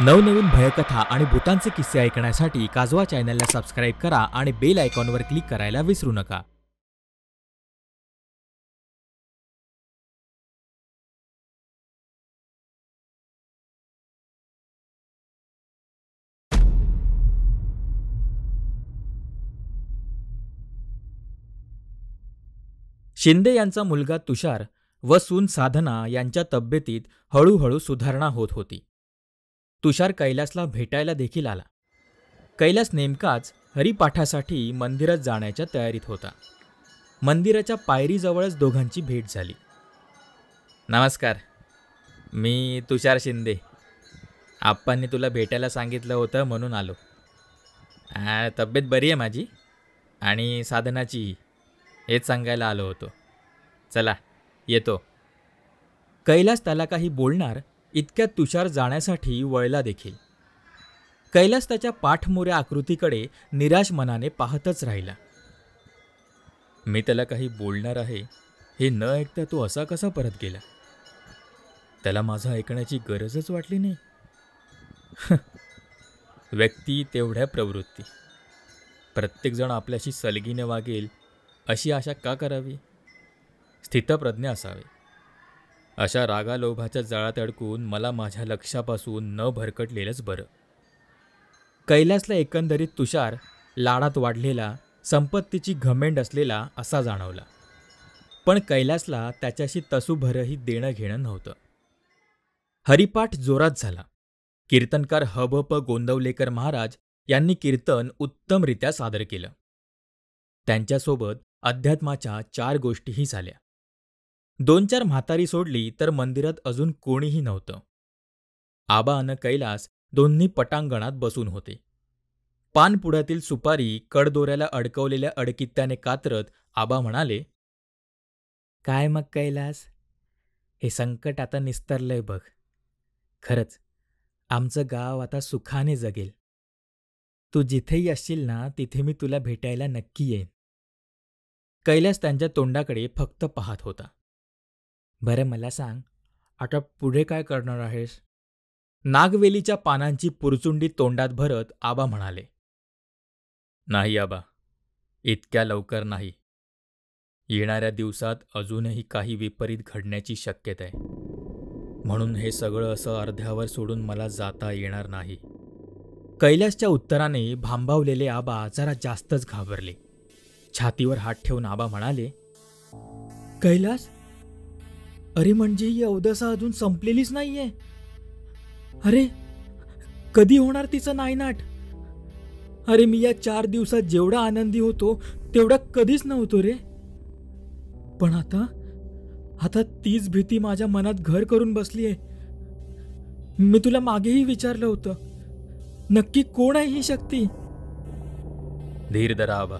नवनवीन भयकथा आणि भूतांचे किस्से ऐकण्यासाठी काजवा चॅनलला सबस्क्राईब करा आणि बेल आयकॉनवर क्लिक करायला विसरू नका. शिंदे यांचा मुलगा तुषार व सून साधना यांच्या तब्येतीत हळूहळू सुधारणा होत होती. तुषार कैलासला भेटायला देखील आला. कैलास नेमकाच हरिपाठासाठी मंदिरात जाण्याच्या तयारीत होता. मंदिराच्या पायरीजवळच दोघांची भेट झाली. नमस्कार, मी तुषार शिंदे. आप्पांनी तुला भेटायला सांगितलं होतं म्हणून आलो. तब्येत बरी आहे माझी आणि साधनाचीही, हेच सांगायला आलो होतो. चला येतो. कैलास त्याला काही बोलणार इतक्यात तुषार जाण्यासाठी वळला देखील. कैलास त्याच्या पाठमोऱ्या आकृतीकडे निराश मनाने पाहतच राहिला. मी त्याला काही बोलणार आहे हे न ऐकता तो असा कसा परत गेला? त्याला माझं ऐकण्याची गरजच वाटली नाही. व्यक्ती तेवढ्या प्रवृत्ती. प्रत्येकजण आपल्याशी सलगीने वागेल अशी आशा का करावी? स्थितप्रज्ञ असावे. अशा रागालोभाच्या जाळ्यात अडकून मला माझ्या लक्षापासून न भरकटलेलंच बरं. कैलासला एकंदरीत तुषार लाडात वाढलेला, संपत्तीची घमेंड असलेला असा जाणवला. पण कैलासला त्याच्याशी तसूभरही देणं घेणं नव्हतं. हरिपाठ जोरात झाला. कीर्तनकार हबप गोंदवलेकर महाराज यांनी कीर्तन उत्तमरित्या सादर केलं. त्यांच्यासोबत अध्यात्माच्या 4 गोष्टीही झाल्या. 2-4 म्हातारी सोडली तर मंदिरात अजून कोणीही नव्हतं. आबा अन कैलास दोन्ही पटांगणात बसून होते. पानपुड्यातील सुपारी कडदोऱ्याला अडकवलेल्या अडकित्त्याने कात्रत आबा म्हणाले, काय मग कैलास, हे संकट आता निस्तरलंय बघ. खरंच आमचं गाव आता सुखाने जगेल. तू जिथेही असशील ना तिथे मी तुला भेटायला नक्की येईन. कैलास त्यांच्या तोंडाकडे फक्त पाहत होता. बरं मला सांग, आता पुढे काय करणार आहेस? नागवेलीच्या पानांची पुरचुंडी तोंडात भरत आबा म्हणाले. नाही आबा, इतक्या लवकर नाही. येणाऱ्या दिवसात अजूनही काही विपरीत घडण्याची शक्यता आहे. म्हणून हे सगळं असं अर्ध्यावर सोडून मला जाता येणार नाही. कैलासच्या उत्तराने भांबावलेले आबा जरा जास्तच घाबरले. छातीवर हात ठेवून आबा म्हणाले, कैलास, अरे म्हणजे ही अवदसा अजून संपलेलीच नाहीये. अरे कधी होणार तिचं नायनाट? अरे मी या 4 दिवसात जेवढा आनंदी होतो तेवढा कधीच नव्हतो रे. पण आता तीच भीती माझ्या मनात घर करून बसलीये. मी तुला मागेही विचारलं होतं, नक्की कोण आहे ही शक्ती? धीर धरा आबा,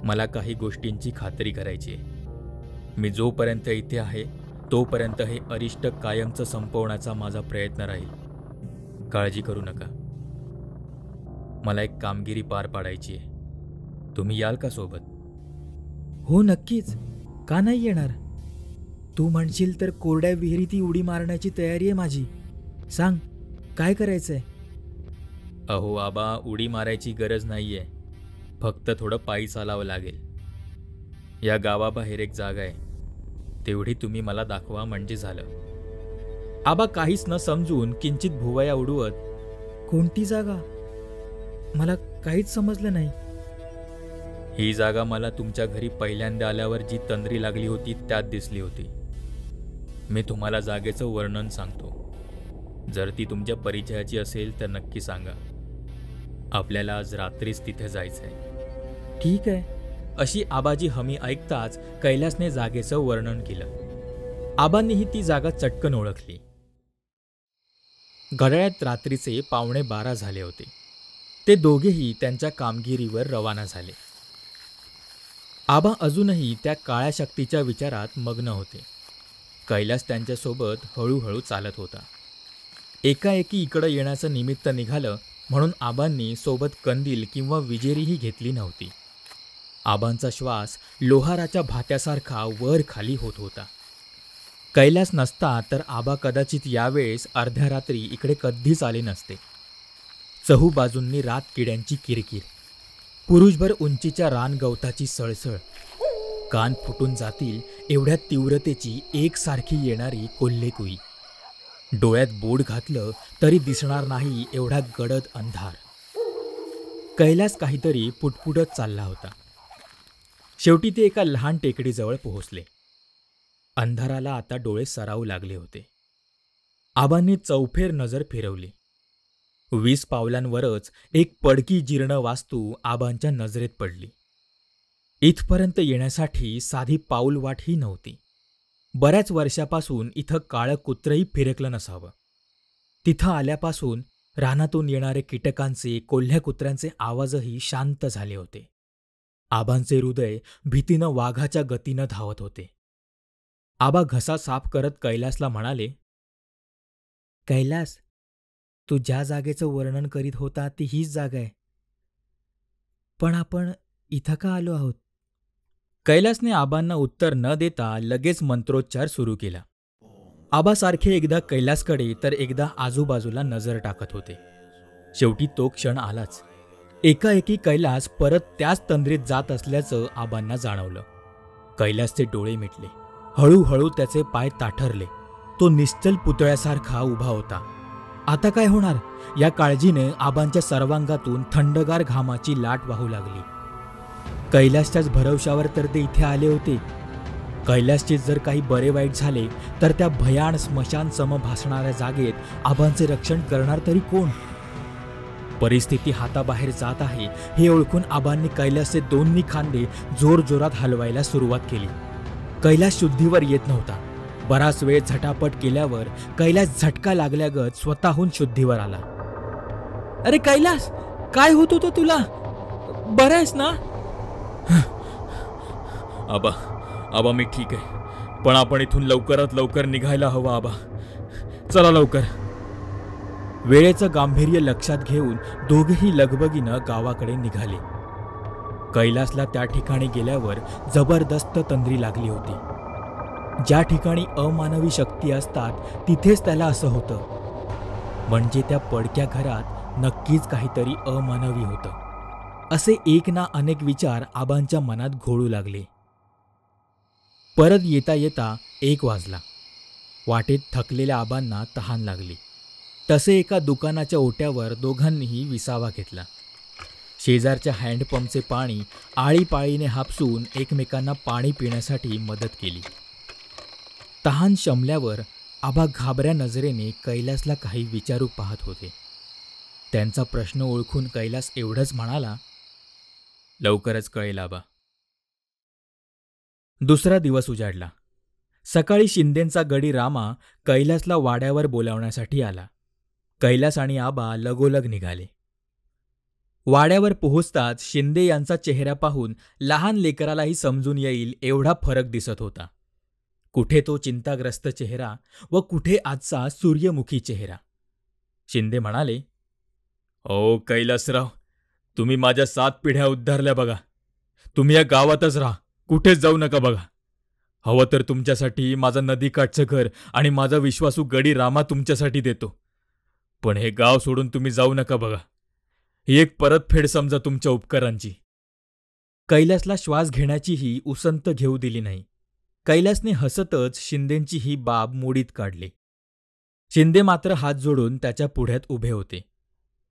मला काही गोष्टींची खात्री करायची आहे. मी जोपर्यंत इथे आहे तोपर्यंत हे अरिष्ट कायमचं संपवण्याचा माझा प्रयत्न राहील. काळजी करू नका. मला एक कामगिरी पार पाडायची आहे. तुम्ही याल का सोबत? हो नक्कीच, का नाही येणार? तू म्हणशील तर कोरड्या विहिरीत उडी मारण्याची तयारी आहे माझी. सांग काय करायचंय? अहो आबा, उडी मारायची गरज नाहीये. फक्त थोडं पायी चालावं लागेल. या गावाबाहेर एक जागा आहे, तेवढी तुम्ही मला दाखवा म्हणजे झालं. आबा काहीच न समजून किंचित भुवया उडवत, कोणती जागा? मला काहीच समजलं नाही. ही जागा मला तुमच्या घरी पहिल्यांदा आल्यावर जी तंद्री लागली होती त्यात दिसली होती. मी तुम्हाला जागेचं वर्णन सांगतो. जर ती तुमच्या परिचयाची असेल तर नक्की सांगा. आपल्याला आज रात्रीच तिथे जायचंय. ठीक आहे, अशी आबाजी हमी ऐकताच कैलासने जागेचं वर्णन केलं. आबांनीही ती जागा चटकन ओळखली. घड्याळात रात्रीचे 11:15 झाले होते. ते दोघेही त्यांच्या कामगिरीवर रवाना झाले. आबा अजूनही त्या काळ्या शक्तीच्या विचारात मग्न होते. कैलास त्यांच्यासोबत हळूहळू चालत होता. एकाएकी इकडं येण्याचं निमित्त निघालं म्हणून आबांनी सोबत कंदील किंवा विजेरीही घेतली नव्हती. आबांचा श्वास लोहाराच्या भात्यासारखा वर खाली होत होता. कैलास नसता तर आबा कदाचित यावेळेस अर्ध्या रात्री इकडे कधीच आले नसते. चहूबाजूंनी रात किड्यांची किरकिर, पुरुषभर उंचीच्या रानगवताची सळसळ, कान फुटून जातील एवढ्या तीव्रतेची एकसारखी येणारी कोल्हेकुई, डोळ्यात बोट घातलं तरी दिसणार नाही एवढा गडद अंधार. कैलास काहीतरी पुटपुटत चालला होता. शेवटी ते एका लहान टेकडीजवळ पोहोचले. अंधाराला आता डोळे सरावू लागले होते. आबांनी चौफेर नजर फिरवली. 20 पावलांवरच एक पडकी जीर्ण वास्तू आबांच्या नजरेत पडली. इथपर्यंत येण्यासाठी साधी पाऊलवाटही नव्हती. बऱ्याच वर्षापासून इथं काळं कुत्रही फिरकलं नसावं. तिथं आल्यापासून रानातून येणारे कीटकांचे, कोल्ह्या कुत्र्यांचे आवाजही शांत झाले होते. आबांचे हृदय भीतीनं वाघाच्या गतीनं धावत होते. आबा घसा साफ करत कैलासला म्हणाले, कैलास, तू ज्या जागेचं वर्णन करीत होता ती हीच जागा आहे. पण आपण इथं का आलो आहोत? कैलासने आबांना उत्तर न देता लगेच मंत्रोच्चार सुरू केला. आबासारखे एकदा कैलासकडे तर एकदा आजूबाजूला नजर टाकत होते. शेवटी तो क्षण आलाच. एकाएकी कैलास परत त्याच तंद्रीत जात असल्याचं आबांना जाणवलं. कैलासचे डोळे मिटले. हळूहळू त्याचे पाय ताठरले. तो निश्चल पुतळ्यासारखा उभा होता. आता काय होणार या काळजीने आबांच्या सर्वांगातून थंडगार घामाची लाट वाहू लागली. कैलासच्याच भरवशावर तर ते इथे आले होते. कैलासचे जर काही बरे वाईट झाले तर त्या भयान स्मशान सम भासणाऱ्या जागेत आबांचे रक्षण करणार तरी कोण? परिस्थिती हाताबाहेर जात आहे हे ओळखून आबांनी कैलासचे दोन्ही खांदे जोरजोरात हलवायला सुरुवात केली. कैलास शुद्धीवर येत नव्हता. बराच वेळ झटापट केल्यावर कैलास झटका लागल्यागत स्वतःहून शुद्धीवर आला. अरे कैलास, काय होत होतं तुला? बरं आहेस ना? आबा मी ठीक आहे, पण आपण इथून लवकरात लवकर निघायला हवं आबा. चला लवकर. वेळेचं गांभीर्य लक्षात घेऊन दोघेही लगबगीनं गावाकडे निघाले. कैलासला त्या ठिकाणी गेल्यावर जबरदस्त तंद्री लागली होती. ज्या ठिकाणी अमानवी शक्ती असतात तिथेच त्याला असं होतं. म्हणजे त्या पडक्या घरात नक्कीच काहीतरी अमानवी होतं. असे एक ना अनेक विचार आबांच्या मनात घोळू लागले. परत येता येता 1 वाजला. वाटेत थकलेल्या आबांना तहान लागली. तसे एका दुकानाच्या ओट्यावर दोघांनीही विसावा घेतला. शेजारच्या हँडपंपचे पाणी आळीपाळीने हापसून एकमेकांना पाणी पिण्यासाठी मदत केली. तहान शमल्यावर आबा घाबऱ्या नजरेने कैलासला काही विचारू पाहत होते. त्यांचा प्रश्न ओळखून कैलास एवढंच म्हणाला, लवकरच कळेल आबा. दुसरा दिवस उजाडला. सकाळी शिंदेंचा गडी रामा कैलासला वाड्यावर बोलावण्यासाठी आला. कैलास आणि आबा लगोलग निघाले. वाड्यावर पोहोचताच शिंदे यांचा चेहरा पाहून लहान लेकरालाही समजून येईल एवढा फरक दिसत होता. कुठे तो चिंताग्रस्त चेहरा व कुठे आजचा सूर्यमुखी चेहरा. शिंदे म्हणाले, ओ कैलासराव, तुम्ही माझ्या 7 पिढ्या उद्धारल्या बघा. तुम्ही या गावातच राहा, कुठेच जाऊ नका बघा. हवं तर तुमच्यासाठी माझा नदीकाठचं घर आणि माझा विश्वासू गडी रामा तुमच्यासाठी देतो. पण हे गाव सोडून तुम्ही जाऊ नका बघा. ही एक परतफेड समजा तुमच्या उपकारांची. कैलासला श्वास घेण्याचीही उसंत घेऊ दिली नाही. कैलासने हसतच शिंदेंची ही बाब मोडीत काढली. शिंदे मात्र हात जोडून त्याच्या पुढ्यात उभे होते.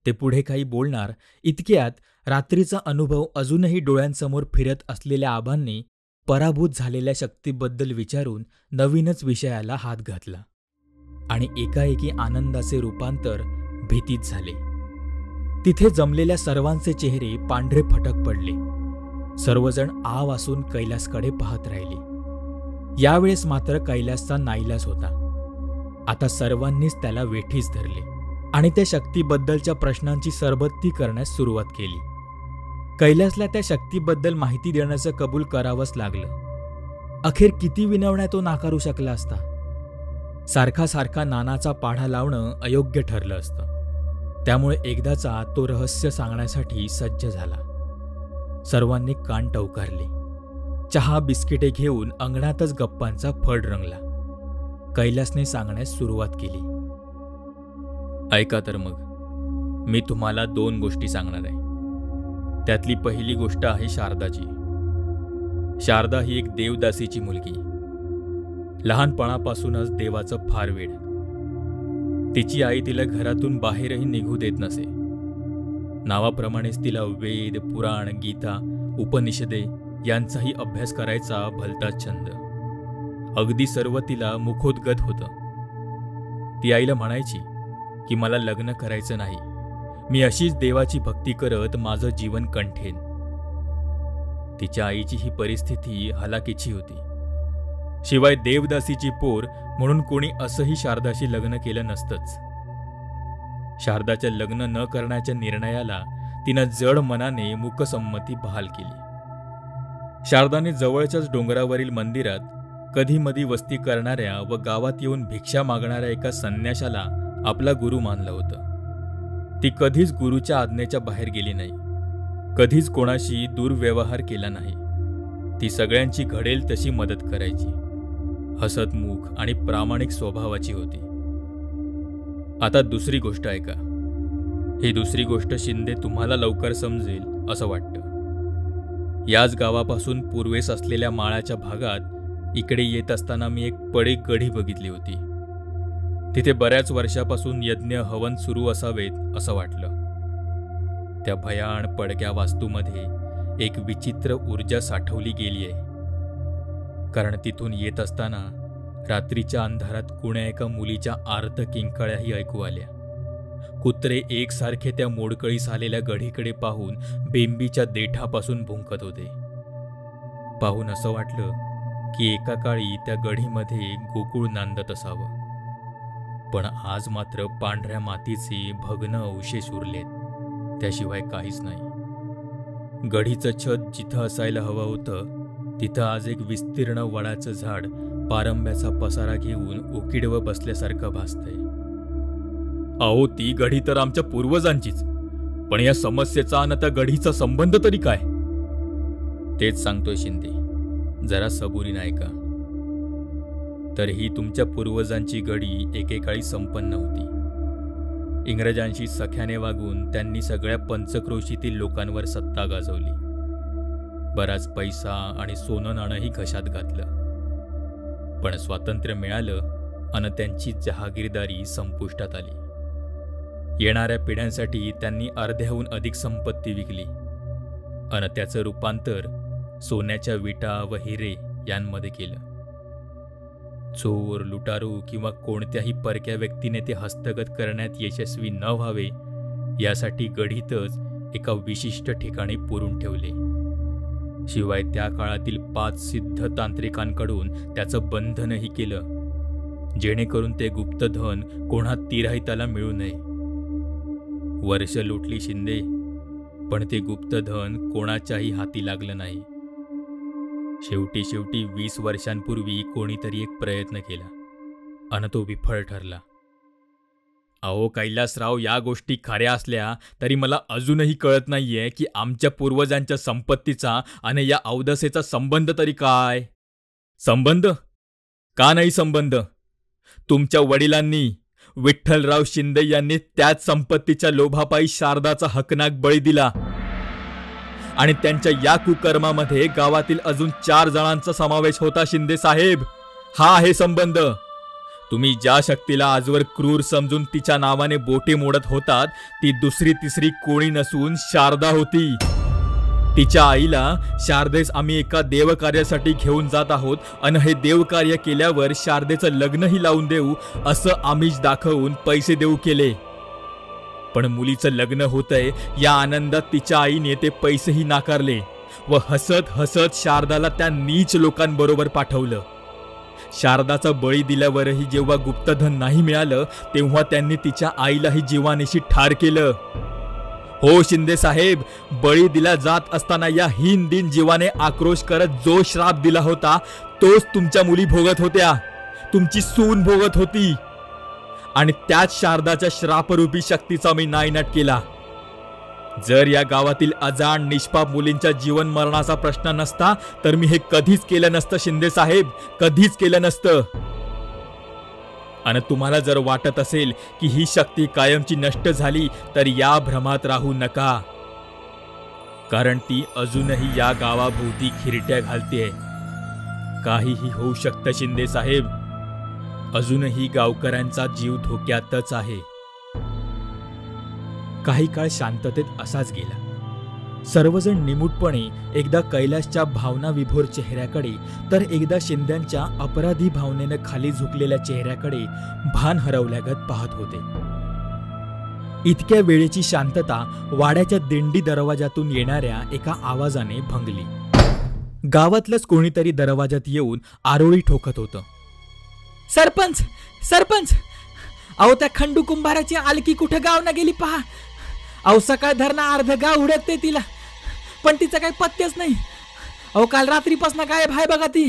ते पुढे काही बोलणार इतक्यात रात्रीचा अनुभव अजूनही डोळ्यांसमोर फिरत असलेल्या आबांनी पराभूत झालेल्या शक्तीबद्दल विचारून नवीनच विषयाला हात घातला आणि एकाएकी आनंदाचे रूपांतर भीतीत झाले. तिथे जमलेल्या सर्वांचे चेहरे पांढरे फटक पडले. सर्वजण आ वासून कैलासकडे पाहत राहिले. यावेळेस मात्र कैलासचा नाईलाज होता. आता सर्वांनीच त्याला वेठीस धरले आणि त्या शक्तीबद्दलच्या प्रश्नांची सरबत्ती करण्यास सुरुवात केली. कैलासला त्या शक्तीबद्दल माहिती देण्याचं कबूल करावंच लागलं. अखेर किती विनवण्या तो नाकारू शकला असता. सारखा सारखा नानाचा पाढा लावणं अयोग्य ठरलं असतं. त्यामुळे एकदाचा तो रहस्य सांगण्यासाठी सज्ज झाला. सर्वांनी कान टवकारले. चहा बिस्किटे घेऊन अंगणातच गप्पांचा फड रंगला. कैलासने सांगण्यास सुरुवात केली. ऐका तर मग, मी तुम्हाला 2 गोष्टी सांगणार आहे. त्यातली पहिली गोष्ट आहे शारदाची. शारदा ही एक देवदासीची मुलगी. लहानपणापासूनच देवाचं फार वेड. तिची आई तिला घरातून बाहेरही निघू देत नसे. नावाप्रमाणेच तिला वेद, पुराण, गीता, उपनिषदे यांचाही अभ्यास करायचा भलताच छंद. अगदी सर्व तिला मुखोद्गत होतं. ती आईला म्हणायची की मला लग्न करायचं नाही, मी अशीच देवाची भक्ती करत माझं जीवन कंठेन. तिच्या आईची ही परिस्थिती हलाखीची होती. शिवाय देवदासीची पोर म्हणून कोणी असंही शारदाशी लग्न केलं नसतंच. शारदाच्या लग्न न करण्याच्या निर्णयाला तिनं जड मनाने मूकसंमती बहाल केली. शारदाने जवळच्याच डोंगरावरील मंदिरात कधीमधी वस्ती करणाऱ्या व गावात येऊन भिक्षा मागणाऱ्या एका संन्याशाला आपला गुरु मानलं होतं. ती कधीच गुरुच्या आज्ञेच्या बाहेर गेली नाही, कधीच कोणाशी दुर्व्यवहार केला नाही. ती सगळ्यांची घडेल तशी मदत करायची. हसतमुख आणि प्रामाणिक स्वभावाची होती. आता दुसरी गोष्ट ऐका. ही दुसरी गोष्ट शिंदे तुम्हाला लवकर समजेल असं वाटतं. याच गावापासून पूर्वेस असलेल्या माळाच्या भागात इकडे येत असताना मी एक पडीक गढी बघितली होती. तिथे बऱ्याच वर्षापासून यज्ञ हवन सुरू असावेत असं वाटलं. त्या भयाण पडक्या वास्तूमध्ये एक विचित्र ऊर्जा साठवली गेली आहे. कारण तिथून येत असताना रात्रीच्या अंधारात कुण्या एका मुलीच्या आर्त किंकाळ्याही ऐकू आल्या. कुत्रे एकसारखे त्या मोडकळीस आलेल्या गढीकडे पाहून बेंबीच्या देठापासून भुंकत होते. पाहून असं वाटलं की एका काळी त्या गढीमध्ये गोकुळ नांदत असावं. पण आज मात्र पांढऱ्या मातीचे भग्न अवशेष उरलेत, त्याशिवाय काहीच नाही. गढीचं छत जिथं असायला हवं होतं तिथं आज एक विस्तीर्ण वडाचं झाड पारंब्याचा पसारा घेऊन उकिडव बसल्यासारखं भासतंय. अहो, ती गढी तर आमच्या पूर्वजांचीच, पण या समस्येचा आणि त्या गढीचा संबंध तरी काय? तेच सांगतोय शिंदे, जरा सबुरीनं ऐका. तर ही तुमच्या पूर्वजांची गढी एकेकाळी संपन्न होती. इंग्रजांशी सख्याने वागून त्यांनी सगळ्या पंचक्रोशीतील लोकांवर सत्ता गाजवली. बराच पैसा आणि सोनं नाणंही घशात घातलं. पण स्वातंत्र्य मिळालं आणि त्यांची जहागीरदारी संपुष्टात आली. येणाऱ्या पिढ्यांसाठी त्यांनी अर्ध्याहून अधिक संपत्ती विकली आणि त्याचं रूपांतर सोन्याच्या विटा व हिरे यांमध्ये केलं. चोर, लुटारू किंवा कोणत्याही परक्या व्यक्तीने ते हस्तगत करण्यात यशस्वी न व्हावे यासाठी गढीतच एका विशिष्ट ठिकाणी पुरून ठेवले. शिवाय त्या काळातील 5 सिद्ध तांत्रिकांकडून त्याचं बंधनही केलं, जेणेकरून ते गुप्तधन कोणा तिराहिताला मिळू नये. वर्ष लुटली शिंदे, पण ते गुप्तधन कोणाच्याही हाती लागलं नाही. शेवटी 20 वर्षांपूर्वी कोणीतरी एक प्रयत्न केला आणि तो विफळ ठरला. अहो कैलासराव, या गोष्टी खऱ्या असल्या तरी मला अजूनही कळत नाहीये की आमच्या पूर्वजांच्या संपत्तीचा आणि या अवदसेचा संबंध तरी काय? संबंध? का नाही संबंध? तुमच्या वडिलांनी, विठ्ठलराव शिंदे यांनी त्याच संपत्तीच्या लोभापायी शारदाचा हकनाक बळी दिला आणि त्यांच्या या कुकर्मामध्ये गावातील अजून 4 जणांचा समावेश होता. शिंदे साहेब, हा आहे संबंध. तुम्ही ज्या शक्तीला आजवर क्रूर समजून तिच्या नावाने बोटे मोडत होतात ती दुसरी तिसरी कोणी नसून शारदा होती. तिच्या आईला शारदेस आम्ही एका देवकार्यासाठी घेऊन जात आहोत आणि हे देवकार्य केल्यावर शारदेचं लग्नही लावून देऊ असं आमिष दाखवून पैसे देऊ केले. पण मुलीचं लग्न होतंय या आनंदात तिच्या आईने ते पैसेही नाकारले व हसत हसत शारदाला त्या नीच लोकांबरोबर पाठवलं. शारदाचा बळी दिल्यावरही जेव्हा गुप्तधन नाही मिळालं तेव्हा त्यांनी तिच्या आईलाही जीवानीशी ठार केलं. हो शिंदे साहेब, बळी दिला जात असताना या हीन दिन जीवाने आक्रोश करत जो श्राप दिला होता तोच तुमच्या मुली भोगत होत्या, तुमची सून भोगत होती. आणि त्याच शारदाच्या श्रापरूपी शक्तीचा मी नायनाट केला. जर या गावातील अजाण निष्पाप मुलींच्या जीवन मरणाचा प्रश्न नसता तर मी हे कधीच केलं नसतं शिंदे साहेब, कधीच केलं नसतं. आणि तुम्हाला जर वाटत असेल की ही शक्ती कायमची नष्ट झाली तर या भ्रमात राहू नका, कारण ती अजूनही या गावाभोवती खिरट्या घालतेय. काहीही होऊ शकतं शिंदे साहेब, अजूनही गावकऱ्यांचा जीव धोक्यातच आहे. काही काळ शांततेत असाच गेला. सर्वजण निमूटपणे एकदा कैलासच्या भावनाविभोर चेहऱ्याकडे तर एकदा शिंद्यांच्या अपराधी भावनेनं खाली झुकलेल्या चेहऱ्याकडे भान हरवल्यागत पाहत होते. इतक्या वेळेची शांतता वाड्याच्या दिंडी दरवाजातून येणाऱ्या एका आवाजाने भंगली. गावातलंच कोणीतरी दरवाजात येऊन आरोळी ठोकत होतं. सरपंच, सरपंच, अहो त्या खंडू कुंभाराची आलकी कुठं गाव ना गेली पहा. अहो सकाळ धरणा अर्ध गाव हुडकते तिला, पण तिचा काही पत्तेच नाही. अहो काल रात्रीपासून गायब आहे बघा ती.